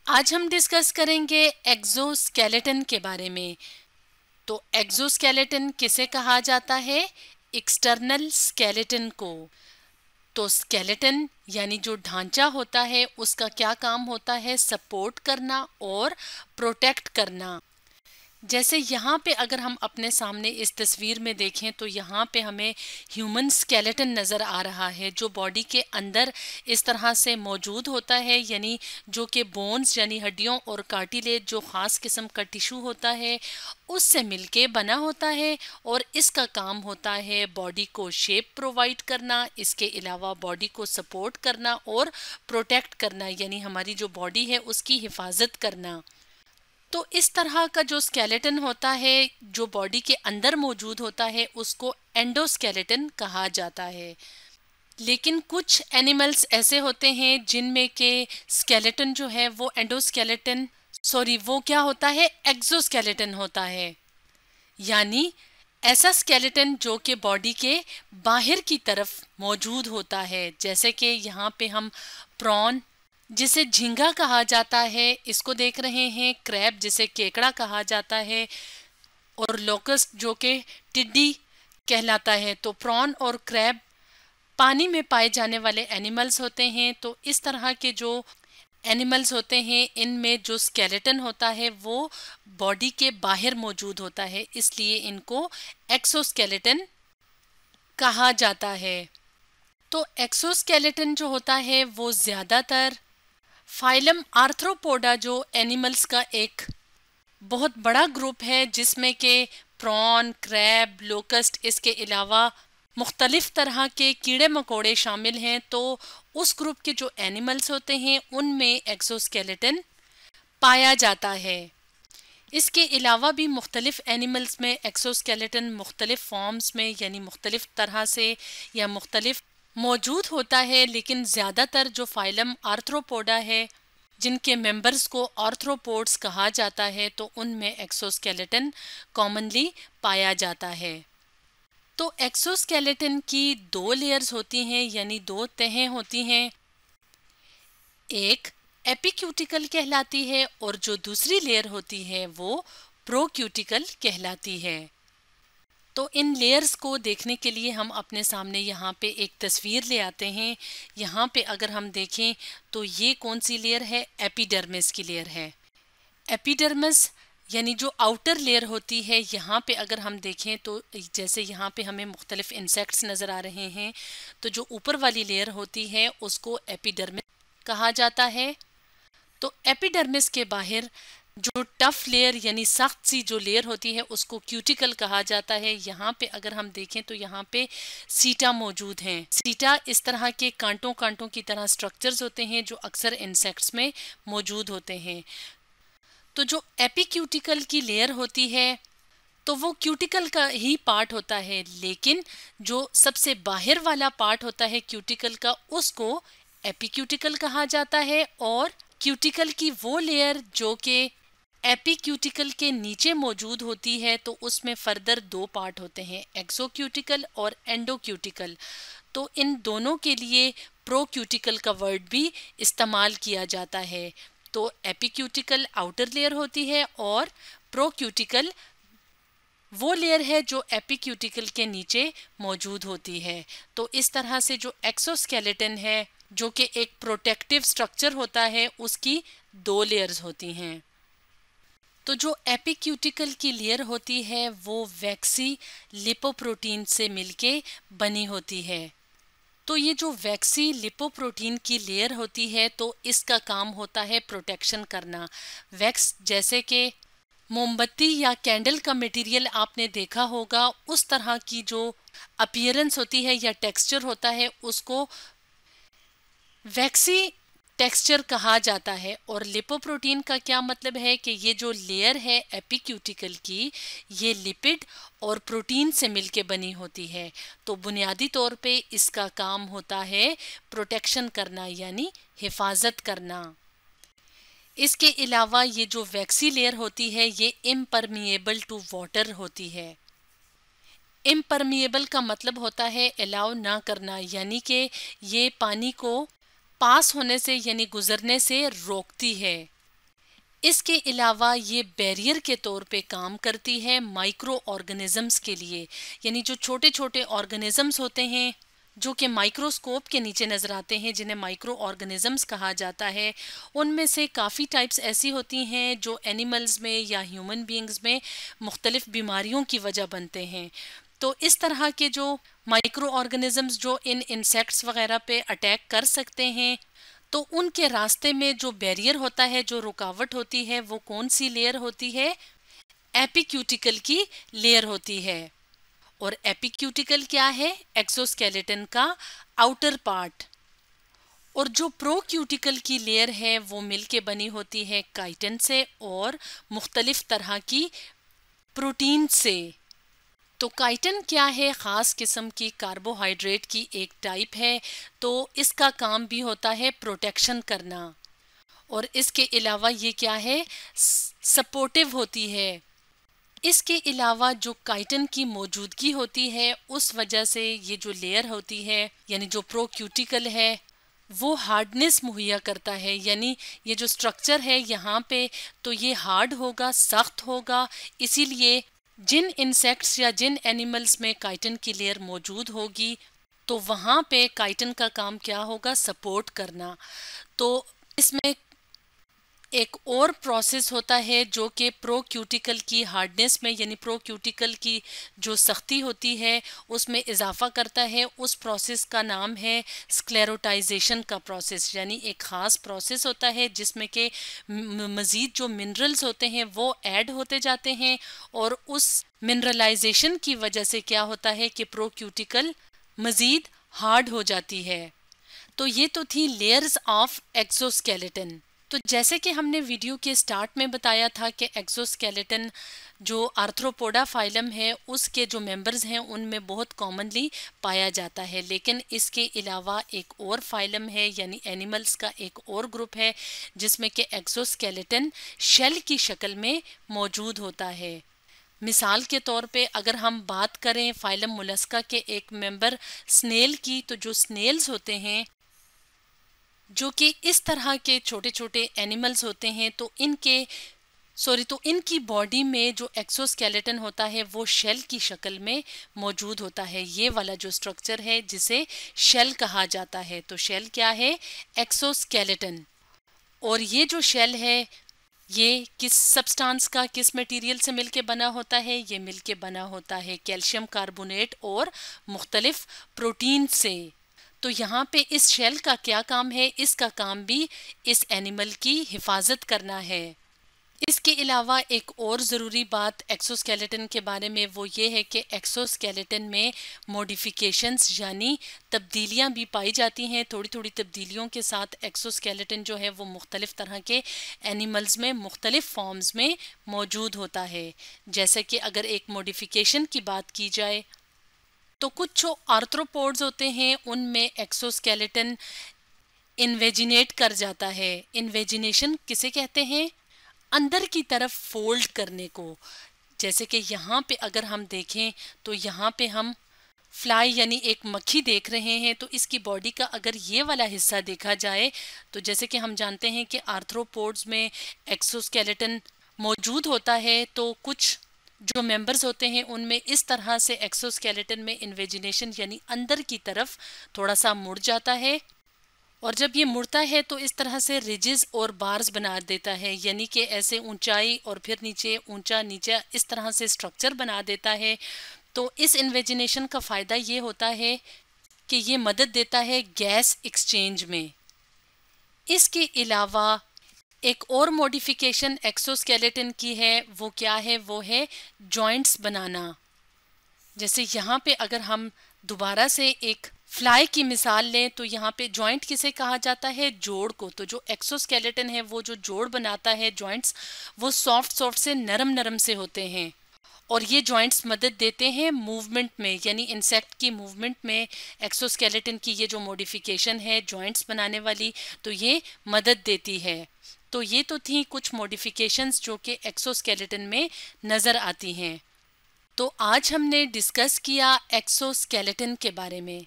आज हम डिस्कस करेंगे एक्सोस्केलेटन के बारे में। तो एक्सोस्केलेटन किसे कहा जाता है? एक्सटर्नल स्केलेटन को। तो स्केलेटन यानी जो ढांचा होता है उसका क्या काम होता है? सपोर्ट करना और प्रोटेक्ट करना। जैसे यहाँ पे अगर हम अपने सामने इस तस्वीर में देखें तो यहाँ पे हमें ह्यूमन स्केलेटन नज़र आ रहा है जो बॉडी के अंदर इस तरह से मौजूद होता है, यानी जो कि बोन्स यानी हड्डियों और कार्टिलेज जो ख़ास किस्म का टिश्यू होता है उससे मिलके बना होता है और इसका काम होता है बॉडी को शेप प्रोवाइड करना, इसके अलावा बॉडी को सपोर्ट करना और प्रोटेक्ट करना, यानी हमारी जो बॉडी है उसकी हिफाजत करना। तो इस तरह का जो स्केलेटन होता है जो बॉडी के अंदर मौजूद होता है उसको एंडोस्केलेटन कहा जाता है। लेकिन कुछ एनिमल्स ऐसे होते हैं जिनमें के स्केलेटन जो है वो एंडोस्केलेटन वो क्या होता है? एक्सोस्केलेटन होता है, यानी ऐसा स्केलेटन जो कि बॉडी के बाहर की तरफ मौजूद होता है। जैसे कि यहाँ पे हम प्रॉन जिसे झींगा कहा जाता है इसको देख रहे हैं, क्रैब जिसे केकड़ा कहा जाता है और लोकस्ट जो कि टिड्डी कहलाता है। तो प्रॉन और क्रैब पानी में पाए जाने वाले एनिमल्स होते हैं। तो इस तरह के जो एनिमल्स होते हैं इनमें जो स्केलेटन होता है वो बॉडी के बाहर मौजूद होता है, इसलिए इनको एक्सोस्केलेटन कहा जाता है। तो एक्सोस्केलेटन जो होता है वो ज़्यादातर फाइलम आर्थ्रोपोडा जो एनिमल्स का एक बहुत बड़ा ग्रुप है जिसमें के प्रॉन, क्रैब, लोकस्ट, इसके अलावा मुख्तलिफ तरह के कीड़े मकोड़े शामिल हैं। तो उस ग्रुप के जो एनिमल्स होते हैं उनमें एक्सोस्केलेटन पाया जाता है। इसके अलावा भी मुख्तलिफ एनिमल्स में एक्सोस्केलेटन मुख्तलिफ फॉर्म्स में यानी मुख्तलिफ तरह से या मुख्तलिफ मौजूद होता है, लेकिन ज़्यादातर जो फाइलम आर्थ्रोपोडा है जिनके मेंबर्स को आर्थ्रोपोड्स कहा जाता है तो उनमें एक्सोस्केलेटन कॉमनली पाया जाता है। तो एक्सोस्केलेटन की दो लेयर्स होती हैं यानी दो तहें होती हैं, एक एपिक्यूटिकल कहलाती है और जो दूसरी लेयर होती है वो प्रोक्यूटिकल कहलाती है। तो इन लेयर्स को देखने के लिए हम अपने सामने यहाँ पे एक तस्वीर ले आते हैं। यहाँ पे अगर हम देखें तो ये कौन सी लेयर है? एपिडर्मिस की लेयर है। एपिडर्मिस यानी जो आउटर लेयर होती है, यहाँ पे अगर हम देखें तो जैसे यहाँ पे हमें मुख्तलिफ इंसेक्ट्स नज़र आ रहे हैं, तो जो ऊपर वाली लेयर होती है उसको एपिडर्मिस कहा जाता है। तो एपिडर्मिस के बाहर जो टफ लेयर यानी सख्त सी जो लेयर होती है उसको क्यूटिकल कहा जाता है। यहाँ पे अगर हम देखें तो यहाँ पे सीटा मौजूद हैं। सीटा इस तरह के कांटों कांटों की तरह स्ट्रक्चर्स होते हैं जो अक्सर इंसेक्ट्स में मौजूद होते हैं। तो जो एपिक्यूटिकल की लेयर होती है तो वो क्यूटिकल का ही पार्ट होता है, लेकिन जो सबसे बाहर वाला पार्ट होता है क्यूटिकल का उसको एपिक्यूटिकल कहा जाता है। और क्यूटिकल की वो लेयर जो कि एपिक्यूटिकल के नीचे मौजूद होती है तो उसमें फर्दर दो पार्ट होते हैं, एक्सोक्यूटिकल और एंडोक्यूटिकल। तो इन दोनों के लिए प्रोक्यूटिकल का वर्ड भी इस्तेमाल किया जाता है। तो एपिक्यूटिकल आउटर लेयर होती है और प्रोक्यूटिकल वो लेयर है जो एपिक्यूटिकल के नीचे मौजूद होती है। तो इस तरह से जो एक्सोस्केलेटन है जो कि एक प्रोटेक्टिव स्ट्रक्चर होता है उसकी दो लेयर्स होती हैं। तो जो एपिक्यूटिकल की लेयर होती है वो वैक्सी लिपोप्रोटीन से मिलके बनी होती है। तो ये जो वैक्सी लिपोप्रोटीन की लेयर होती है तो इसका काम होता है प्रोटेक्शन करना। वैक्स जैसे कि मोमबत्ती या कैंडल का मटेरियल आपने देखा होगा, उस तरह की जो अपीयरेंस होती है या टेक्सचर होता है उसको वैक्सी टेक्सचर कहा जाता है। और लिपोप्रोटीन का क्या मतलब है कि ये जो लेयर है एपिक्यूटिकल की ये लिपिड और प्रोटीन से मिलके बनी होती है। तो बुनियादी तौर पे इसका काम होता है प्रोटेक्शन करना यानी हिफाजत करना। इसके अलावा ये जो वैक्सी लेयर होती है ये इम्परमिएबल टू वाटर होती है। इम्परमिएबल का मतलब होता है अलाउ ना करना, यानी कि ये पानी को पास होने से यानी गुजरने से रोकती है। इसके अलावा ये बैरियर के तौर पे काम करती है माइक्रो ऑर्गेनिजम्स के लिए, यानी जो छोटे छोटे ऑर्गेनिजम्स होते हैं जो कि माइक्रोस्कोप के नीचे नज़र आते हैं, जिन्हें माइक्रो ऑर्गेनिजम्स कहा जाता है। उनमें से काफ़ी टाइप्स ऐसी होती हैं जो एनिमल्स में या ह्यूमन बीइंग्स में मुख्तलिफ बीमारियों की वजह बनते हैं। तो इस तरह के जो माइक्रो ऑर्गेनिजम्स जो इन इंसेक्ट्स वगैरह पे अटैक कर सकते हैं, तो उनके रास्ते में जो बैरियर होता है, जो रुकावट होती है, वो कौन सी लेयर होती है? एपिक्यूटिकल की लेयर होती है। और एपिक्यूटिकल क्या है? एक्सोस्केलेटन का आउटर पार्ट। और जो प्रोक्यूटिकल की लेयर है वो मिलके बनी होती है काइटिन से और मुख्तलिफ तरह की प्रोटीन से। तो काइटिन क्या है? ख़ास किस्म की कार्बोहाइड्रेट की एक टाइप है। तो इसका काम भी होता है प्रोटेक्शन करना। और इसके अलावा ये क्या है? सपोर्टिव होती है। इसके अलावा जो काइटिन की मौजूदगी होती है उस वजह से ये जो लेयर होती है यानी जो प्रोक्यूटिकल है वो हार्डनेस मुहैया करता है, यानी ये जो स्ट्रक्चर है यहाँ पे तो ये हार्ड होगा, सख्त होगा। इसीलिए जिन इंसेक्ट्स या जिन एनिमल्स में काइटिन की लेयर मौजूद होगी तो वहाँ पे काइटिन का काम क्या होगा? सपोर्ट करना। तो इसमें एक और प्रोसेस होता है जो कि प्रोक्यूटिकल की हार्डनेस में यानी प्रोक्यूटिकल की जो सख्ती होती है उसमें इजाफा करता है। उस प्रोसेस का नाम है स्क्लेरोटाइजेशन का प्रोसेस, यानी एक ख़ास प्रोसेस होता है जिसमें के मज़ीद जो मिनरल्स होते हैं वो ऐड होते जाते हैं और उस मिनरलाइजेशन की वजह से क्या होता है कि प्रोक्यूटिकल मज़ीद हार्ड हो जाती है। तो ये तो थी लेयर्स ऑफ एक्सोस्केलेटन। तो जैसे कि हमने वीडियो के स्टार्ट में बताया था कि एक्सोस्केलेटन जो आर्थ्रोपोडा फाइलम है उसके जो मेंबर्स हैं उनमें बहुत कॉमनली पाया जाता है, लेकिन इसके अलावा एक और फाइलम है यानी एनिमल्स का एक और ग्रुप है जिसमें कि एक्सोस्केलेटन शेल की शक्ल में मौजूद होता है। मिसाल के तौर पे अगर हम बात करें फाइलम मोलस्का के एक मेंबर स्नेल की, तो जो स्नेल्स होते हैं जो कि इस तरह के छोटे छोटे एनिमल्स होते हैं तो इनकी बॉडी में जो एक्सोस्केलेटन होता है वो शेल की शक्ल में मौजूद होता है। ये वाला जो स्ट्रक्चर है जिसे शेल कहा जाता है। तो शेल क्या है? एक्सोस्केलेटन। और ये जो शेल है ये किस सब्सटेंस का, किस मटेरियल से मिलके बना होता है? ये मिलके बना होता है कैल्शियम कार्बोनेट और मुख्तलिफ प्रोटीन से। तो यहाँ पे इस शेल का क्या काम है? इसका काम भी इस एनिमल की हिफाजत करना है। इसके अलावा एक और ज़रूरी बात एक्सोस्केलेटन के बारे में वो ये है कि एक्सोस्केलेटन में मॉडिफिकेशंस यानी तब्दीलियाँ भी पाई जाती हैं। थोड़ी थोड़ी तब्दीलियों के साथ एक्सोस्केलेटन जो है वो मुख्तलिफ तरह के एनिमल्स में मुख्तलिफ फॉर्म्स में मौजूद होता है। जैसे कि अगर एक मॉडिफिकेशन की बात की जाए तो कुछ जो आर्थ्रोपोड्स होते हैं उनमें एक्सोस्केलेटन इन्वेजिनेट कर जाता है। इन्वेजिनेशन किसे कहते हैं? अंदर की तरफ फोल्ड करने को। जैसे कि यहाँ पे अगर हम देखें तो यहाँ पे हम फ्लाई यानी एक मक्खी देख रहे हैं। तो इसकी बॉडी का अगर ये वाला हिस्सा देखा जाए तो जैसे कि हम जानते हैं कि आर्थ्रोपोड्स में एक्सोस्केलेटन मौजूद होता है, तो कुछ जो मेंबर्स होते हैं उनमें इस तरह से एक्सोस्केलेटन में इन्वेजिनेशन यानी अंदर की तरफ थोड़ा सा मुड़ जाता है। और जब ये मुड़ता है तो इस तरह से रिजेस और बार्स बना देता है, यानी कि ऐसे ऊंचाई और फिर नीचे, ऊंचा नीचा, इस तरह से स्ट्रक्चर बना देता है। तो इस इन्वेजिनेशन का फ़ायदा ये होता है कि ये मदद देता है गैस एक्सचेंज में। इसके अलावा एक और मॉडिफिकेशन एक्सोस्केलेटन की है, वो क्या है? वो है जॉइंट्स बनाना। जैसे यहाँ पे अगर हम दोबारा से एक फ्लाई की मिसाल लें तो यहाँ पे जॉइंट किसे कहा जाता है? जोड़ को। तो जो एक्सोस्केलेटन है वो जो जोड़ बनाता है, जॉइंट्स, वो सॉफ्ट सॉफ्ट से नरम नरम से होते हैं और ये जॉइंट्स मदद देते हैं मूवमेंट में, यानी इंसेक्ट की मूवमेंट में एक्सोस्केलेटन की ये जो मॉडिफिकेशन है जॉइंट्स बनाने वाली, तो ये मदद देती है। तो ये तो थी कुछ मॉडिफिकेशंस जो कि एक्सोस्केलेटन में नज़र आती हैं। तो आज हमने डिस्कस किया एक्सोस्केलेटन के बारे में।